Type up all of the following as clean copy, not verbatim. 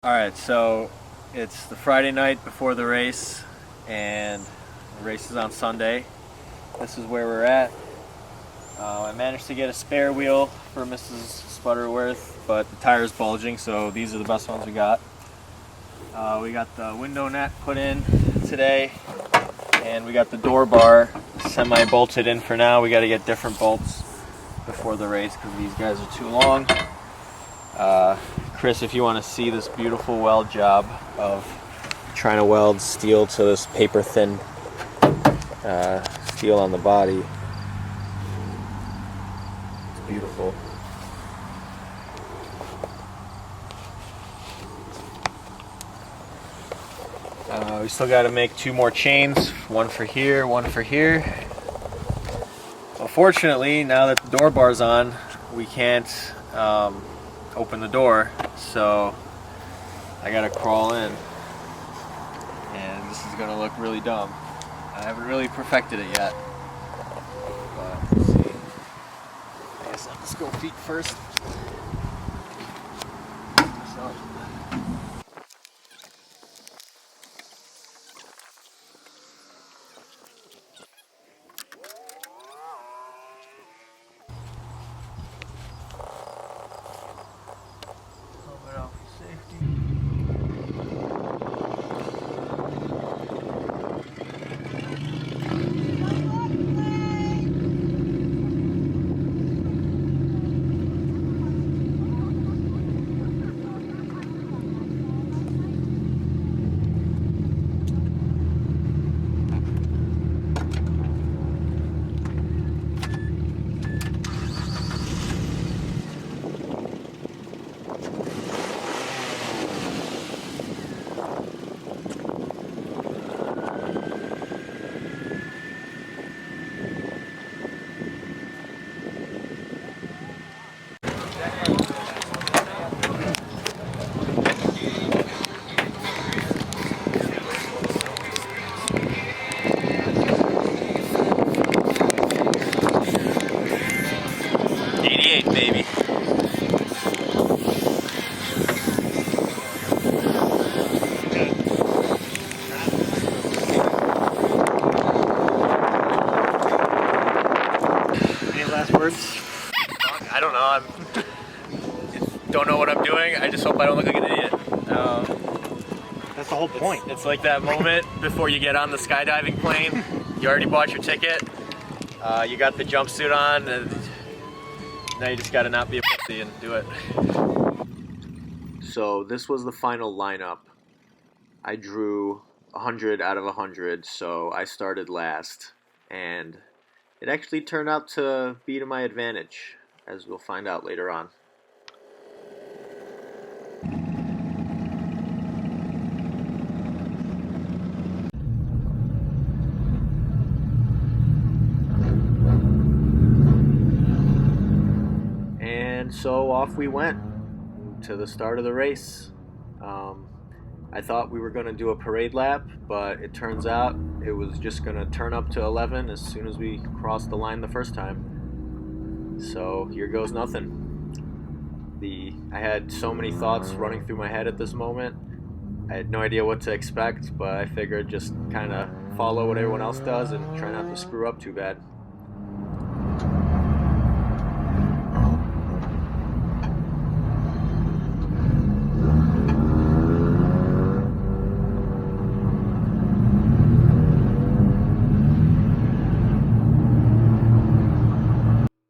Alright, so it's the Friday night before the race, and the race is on Sunday. This is where we're at. I managed to get a spare wheel for Mrs. Sputterworth, but the tire's bulging, so these are the best ones we got. We got the window net put in today, and we got the door bar semi-bolted in for now. We got to get different bolts before the race because these guys are too long. Chris, if you want to see this beautiful weld job of trying to weld steel to this paper thin steel on the body, it's beautiful. We still got to make two more chains, one for here, one for here. Unfortunately, now that the door bar's on, we can't open the door, so I gotta crawl in, and this is gonna look really dumb. I haven't really perfected it yet, but let's see. I guess I'll just go feet first. So. Baby. Any last words? I don't know. I don't know what I'm doing. I just hope I don't look like an idiot. That's the whole point. It's like that moment before you get on the skydiving plane. You already bought your ticket. You got the jumpsuit on, and now you just gotta not be a pussy and do it. So this was the final lineup. I drew 100 out of 100, so I started last, and it actually turned out to be to my advantage, as we'll find out later on. And so off we went to the start of the race. I thought we were going to do a parade lap, but it turns out it was just going to turn up to 11 as soon as we crossed the line the first time. So here goes nothing. I had so many thoughts running through my head at this moment. I had no idea what to expect, but I figured just kind of follow what everyone else does and try not to screw up too bad.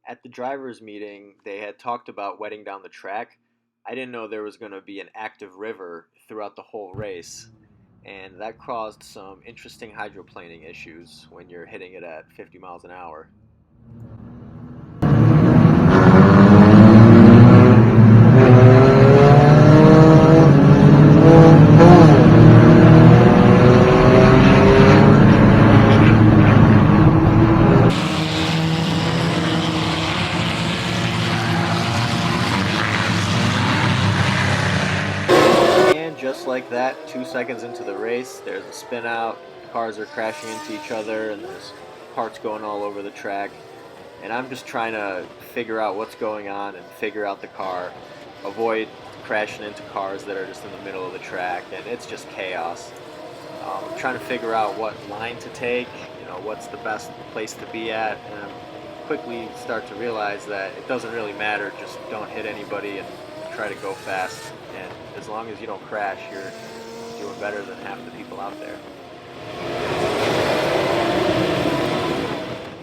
At the driver's meeting, they had talked about wetting down the track. I didn't know there was going to be an active river throughout the whole race, and that caused some interesting hydroplaning issues when you're hitting it at 50 miles an hour. Just like that, 2 seconds into the race, there's a spin out, cars are crashing into each other, and there's parts going all over the track. And I'm just trying to figure out what's going on and figure out the car, avoid crashing into cars that are just in the middle of the track, and it's just chaos. I'm trying to figure out what line to take, what's the best place to be at, and quickly start to realize that it doesn't really matter. Just don't hit anybody and try to go fast. And as long as you don't crash, you're doing better than half the people out there.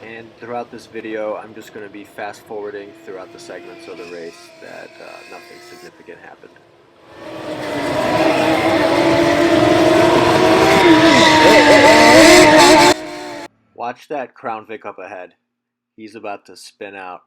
And throughout this video, I'm just going to be fast forwarding throughout the segments of the race that nothing significant happened. Watch that Crown Vic up ahead. He's about to spin out.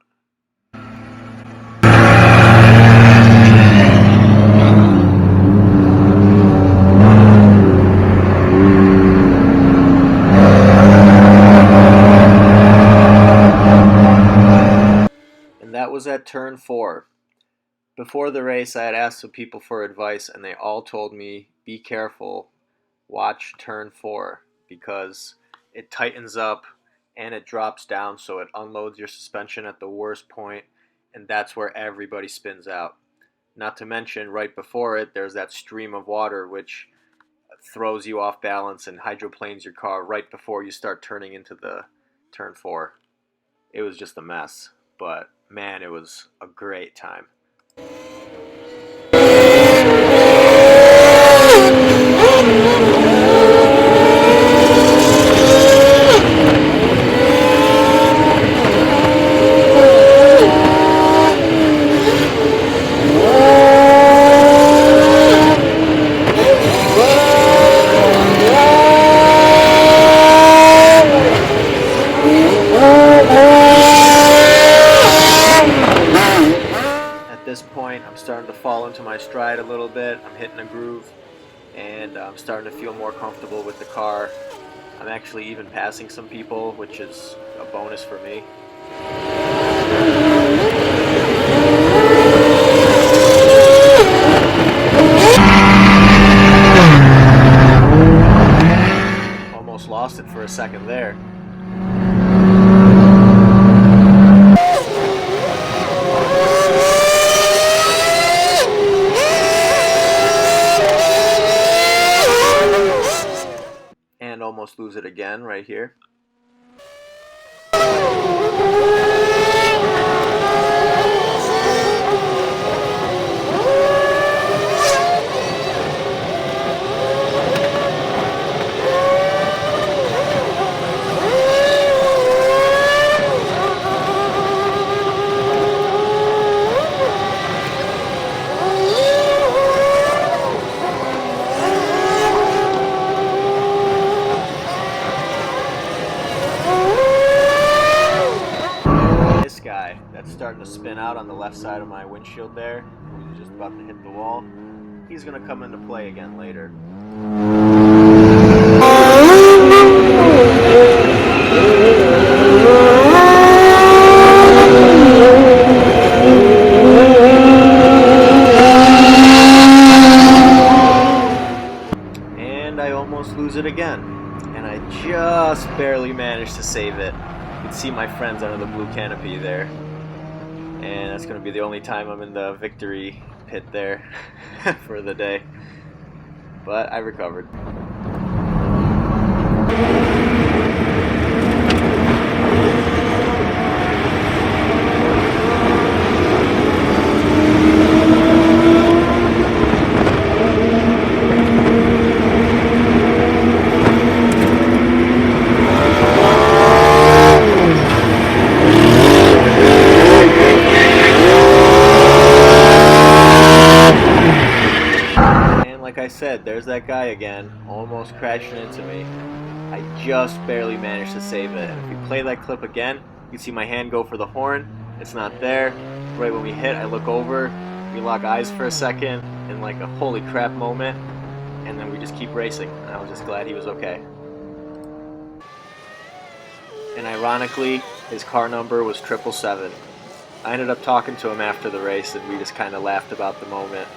And that was at turn 4. Before the race, I had asked some people for advice, and they all told me, be careful, watch turn 4, because it tightens up and it drops down, so it unloads your suspension at the worst point, and that's where everybody spins out. Not to mention, right before it, there's that stream of water which throws you off balance and hydroplanes your car right before you start turning into the turn 4. It was just a mess, but man, it was a great time. At this point, I'm starting to fall into my stride a little bit. I'm hitting a groove, and I'm starting to feel more comfortable with the car. I'm actually even passing some people, which is a bonus for me. Almost lost it for a second there. And almost lose it again right here. That's starting to spin out on the left side of my windshield there. He's just about to hit the wall. He's going to come into play again later. And I almost lose it again. And I just barely managed to save it. You can see my friends under the blue canopy there. And that's going to be the only time I'm in the victory pit there for the day. But I recovered. Like I said, there's that guy again, almost crashing into me. I just barely managed to save it. And if we play that clip again, you can see my hand go for the horn. It's not there. Right when we hit, I look over, we lock eyes for a second, in like a holy crap moment, and then we just keep racing. And I was just glad he was okay. And ironically, his car number was 777. I ended up talking to him after the race, and we just kind of laughed about the moment.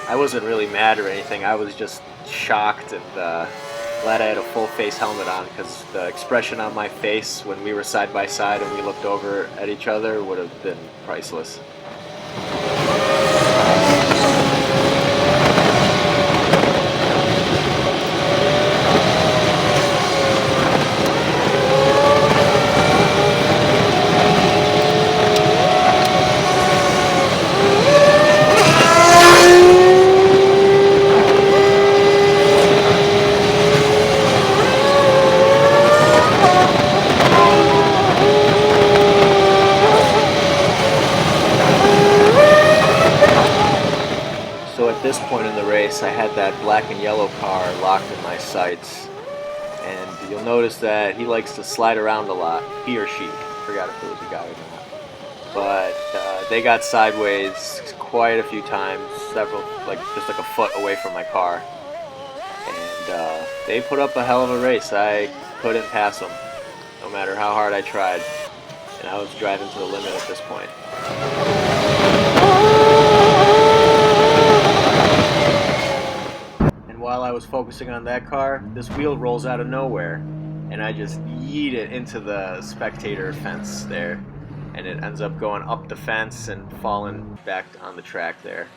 I wasn't really mad or anything. I was just shocked and glad I had a full face helmet on, because the expression on my face when we were side by side and we looked over at each other would have been priceless. I had that black and yellow car locked in my sights. And you'll notice that he likes to slide around a lot. He or she. Forgot if it was a guy or not. But they got sideways quite a few times, several, just like a foot away from my car. And they put up a hell of a race. I couldn't pass them, no matter how hard I tried. And I was driving to the limit at this point. And while I was focusing on that car, this wheel rolls out of nowhere, and I just yeet it into the spectator fence there. And it ends up going up the fence and falling back on the track there.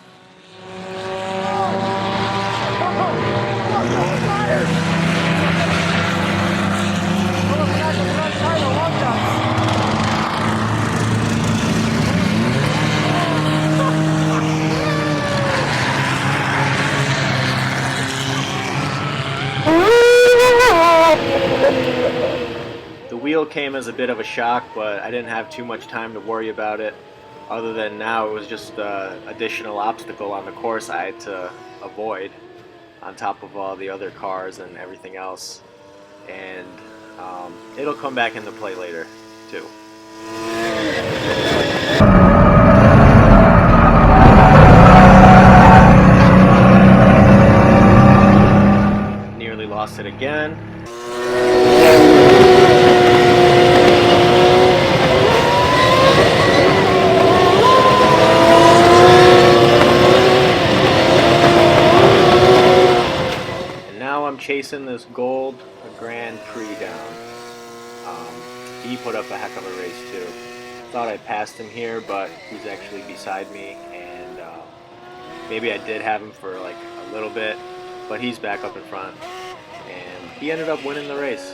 The wheel came as a bit of a shock, but I didn't have too much time to worry about it, other than now it was just an additional obstacle on the course I had to avoid, on top of all the other cars and everything else. And it'll come back into play later, too. Nearly lost it again. Chasing this gold Grand Prix down. He put up a heck of a race too. Thought I passed him here, but he's actually beside me, and maybe I did have him for like a little bit, but he's back up in front, and he ended up winning the race.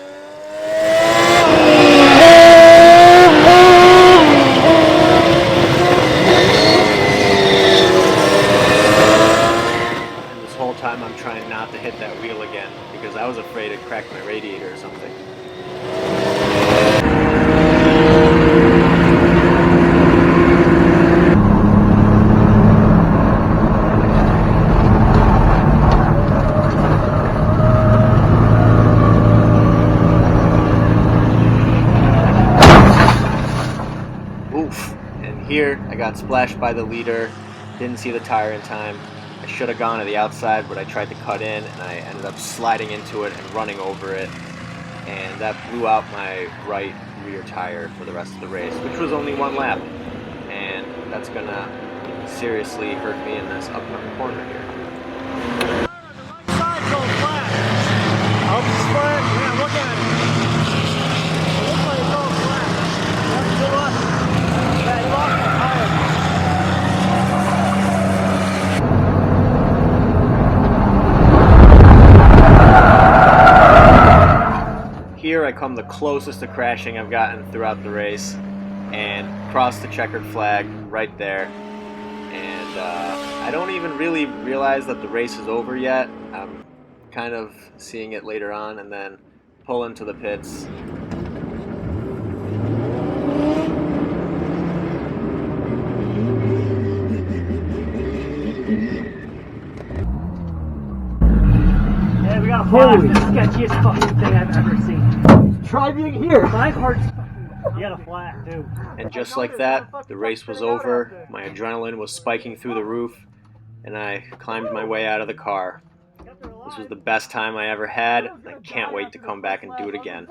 Time I'm trying not to hit that wheel again because I was afraid it cracked my radiator or something. Oof. And here I got splashed by the leader, didn't see the tire in time. I should have gone to the outside, but I tried to cut in, and I ended up sliding into it and running over it, and that blew out my right rear tire for the rest of the race, which was only one lap, and that's gonna seriously hurt me in this upcoming corner here. The right side's all flat. Up is flat. Yeah, look at it. It looks like it's all flat. That's too much. Yeah, you lost the tire. Here I come the closest to crashing I've gotten throughout the race, and cross the checkered flag right there. And I don't even really realize that the race is over yet. I'm kind of seeing it later on, and then pull into the pits. Yeah, we got a flash. This is the sketchiest fucking thing I've ever seen. Try being here. My heart's fucking... You got a flat, dude. And just like that, the race was over. My adrenaline was spiking through the roof, and I climbed my way out of the car. This was the best time I ever had, and I can't wait to come back and do it again.